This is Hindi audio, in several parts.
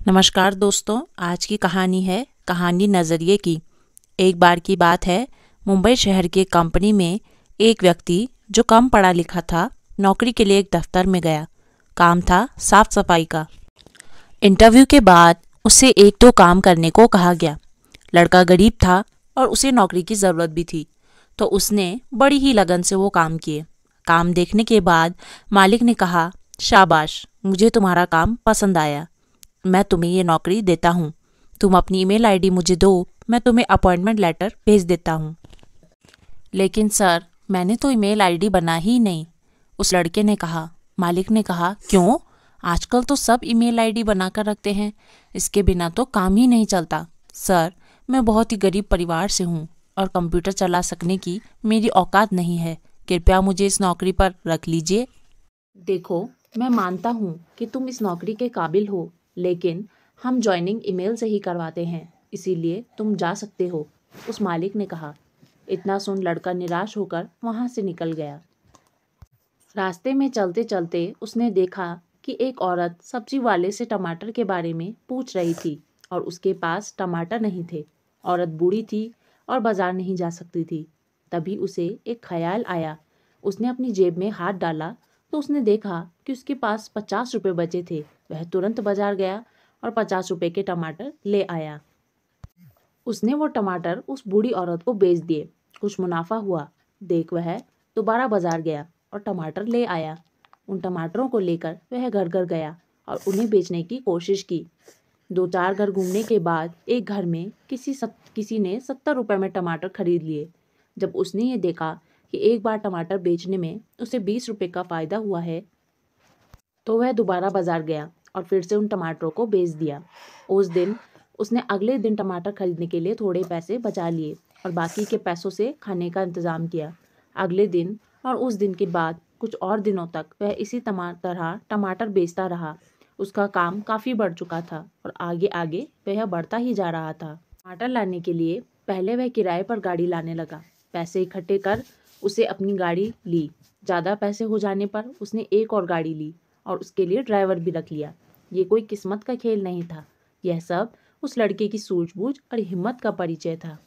नमस्कार दोस्तों, आज की कहानी है कहानी नज़रिए की। एक बार की बात है, मुंबई शहर की कंपनी में एक व्यक्ति जो कम पढ़ा लिखा था, नौकरी के लिए एक दफ्तर में गया। काम था साफ सफाई का। इंटरव्यू के बाद उसे एक दो काम करने को कहा गया। लड़का गरीब था और उसे नौकरी की ज़रूरत भी थी, तो उसने बड़ी ही लगन से वो काम किए। काम देखने के बाद मालिक ने कहा, शाबाश, मुझे तुम्हारा काम पसंद आया, मैं तुम्हें ये नौकरी देता हूँ। तुम अपनी ईमेल आईडी मुझे दो, मैं तुम्हें अपॉइंटमेंट लेटर भेज देता हूँ। लेकिन सर, मैंने तो ईमेल आईडी बना ही नहीं, उस लड़के ने कहा। मालिक ने कहा, क्यों? आजकल तो सब ईमेल आईडी बनाकर रखते हैं, इसके बिना तो काम ही नहीं चलता। सर, मैं बहुत ही गरीब परिवार से हूँ और कंप्यूटर चला सकने की मेरी औकात नहीं है। कृपया मुझे इस नौकरी पर रख लीजिए। देखो, मैं मानता हूँ कि तुम इस नौकरी के काबिल हो, लेकिन हम ज्वाइनिंग ईमेल से ही करवाते हैं, इसीलिए तुम जा सकते हो, उस मालिक ने कहा। इतना सुन लड़का निराश होकर वहाँ से निकल गया। रास्ते में चलते चलते उसने देखा कि एक औरत सब्जी वाले से टमाटर के बारे में पूछ रही थी और उसके पास टमाटर नहीं थे। औरत बूढ़ी थी और बाजार नहीं जा सकती थी। तभी उसे एक ख्याल आया। उसने अपनी जेब में हाथ डाला तो उसने देखा कि उसके पास 50 रुपये बचे थे। वह तुरंत बाजार गया और 50 रुपये के टमाटर ले आया। उसने वो टमाटर उस बूढ़ी औरत को बेच दिए। कुछ मुनाफा हुआ। देख, वह दोबारा बाजार गया और टमाटर ले आया। उन टमाटरों को लेकर वह घर घर गया और उन्हें बेचने की कोशिश की। 2-4 घर घूमने के बाद एक घर में किसी ने 70 रुपये में टमाटर खरीद लिए। जब उसने ये देखा कि एक बार टमाटर बेचने में उसे 20 रुपये का फ़ायदा हुआ है, तो वह दोबारा बाजार गया और फिर से उन टमाटरों को बेच दिया। उस दिन उसने अगले दिन टमाटर खरीदने के लिए थोड़े पैसे बचा लिए और बाकी के पैसों से खाने का इंतज़ाम किया। अगले दिन और उस दिन के बाद कुछ और दिनों तक वह इसी तरह टमाटर बेचता रहा। उसका काम काफ़ी बढ़ चुका था और आगे आगे वह बढ़ता ही जा रहा था। टमाटर लाने के लिए पहले वह किराए पर गाड़ी लाने लगा। पैसे इकट्ठे कर उसे अपनी गाड़ी ली। ज़्यादा पैसे हो जाने पर उसने एक और गाड़ी ली और उसके लिए ड्राइवर भी रख लिया। ये कोई किस्मत का खेल नहीं था, यह सब उस लड़के की सूझबूझ और हिम्मत का परिचय था।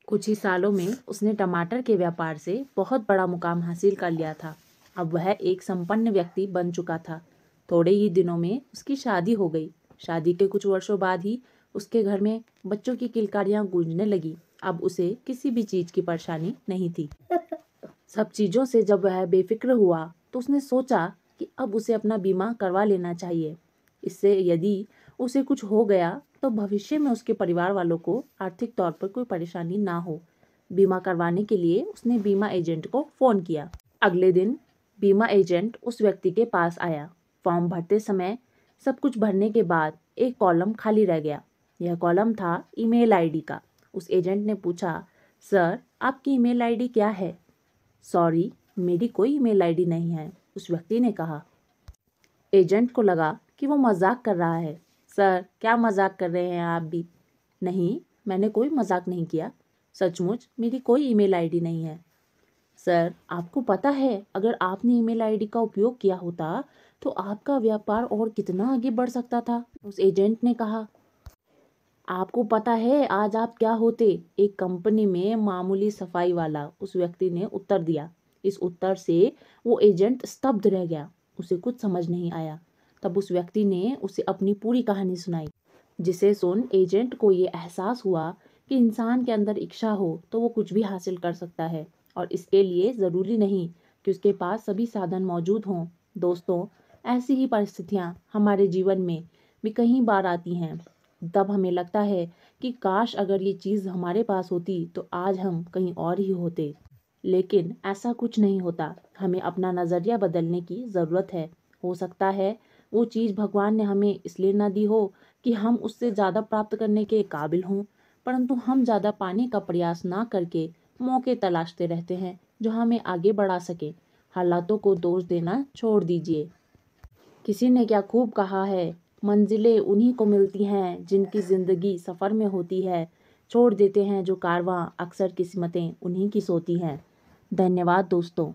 कुछ ही सालों में उसने टमाटर के व्यापार से बहुत बड़ा मुकाम हासिल कर लिया था। अब वह एक संपन्न व्यक्ति बन चुका था। थोड़े ही दिनों में उसकी शादी हो गई। शादी के कुछ वर्षों बाद ही उसके घर में बच्चों की किलकारियां गूंजने लगी। अब उसे किसी भी चीज की परेशानी नहीं थी। सब चीज़ों से जब वह बेफिक्र हुआ तो उसने सोचा कि अब उसे अपना बीमा करवा लेना चाहिए। इससे यदि उसे कुछ हो गया तो भविष्य में उसके परिवार वालों को आर्थिक तौर पर कोई परेशानी ना हो। बीमा करवाने के लिए उसने बीमा एजेंट को फ़ोन किया। अगले दिन बीमा एजेंट उस व्यक्ति के पास आया। फॉर्म भरते समय सब कुछ भरने के बाद एक कॉलम खाली रह गया। यह कॉलम था ईमेल आईडी का। उस एजेंट ने पूछा, सर, आपकी ईमेल आईडी क्या है? सॉरी, मेरी कोई ईमेल आईडी नहीं है, उस व्यक्ति ने कहा। एजेंट को लगा कि वो मजाक कर रहा है। सर, क्या मजाक कर रहे हैं आप भी? नहीं, मैंने कोई मजाक नहीं किया। सचमुच मेरी कोई ईमेल आईडी नहीं है। सर, आपको पता है, अगर आपने ईमेल आईडी का उपयोग किया होता तो आपका व्यापार और कितना आगे बढ़ सकता था, उस एजेंट ने कहा। आपको पता है आज आप क्या होते? एक कंपनी में मामूली सफाई वाला, उस व्यक्ति ने उत्तर दिया। इस उत्तर से वो एजेंट स्तब्ध रह गया। उसे कुछ समझ नहीं आया। तब उस व्यक्ति ने उसे अपनी पूरी कहानी सुनाई, जिसे सुन एजेंट को ये एहसास हुआ कि इंसान के अंदर इच्छा हो तो वो कुछ भी हासिल कर सकता है और इसके लिए ज़रूरी नहीं कि उसके पास सभी साधन मौजूद हों। दोस्तों, ऐसी ही परिस्थितियाँ हमारे जीवन में भी कई बार आती हैं। तब हमें लगता है कि काश अगर ये चीज़ हमारे पास होती तो आज हम कहीं और ही होते। लेकिन ऐसा कुछ नहीं होता। हमें अपना नज़रिया बदलने की ज़रूरत है। हो सकता है वो चीज़ भगवान ने हमें इसलिए ना दी हो कि हम उससे ज़्यादा प्राप्त करने के काबिल हों, परंतु हम ज़्यादा पाने का प्रयास ना करके मौके तलाशते रहते हैं जो हमें आगे बढ़ा सके। हालातों को दोष देना छोड़ दीजिए। किसी ने क्या खूब कहा है, मंजिलें उन्हीं को मिलती हैं जिनकी ज़िंदगी सफ़र में होती है। छोड़ देते हैं जो कारवां, अक्सर किस्मतें उन्हीं की सोती हैं। धन्यवाद दोस्तों।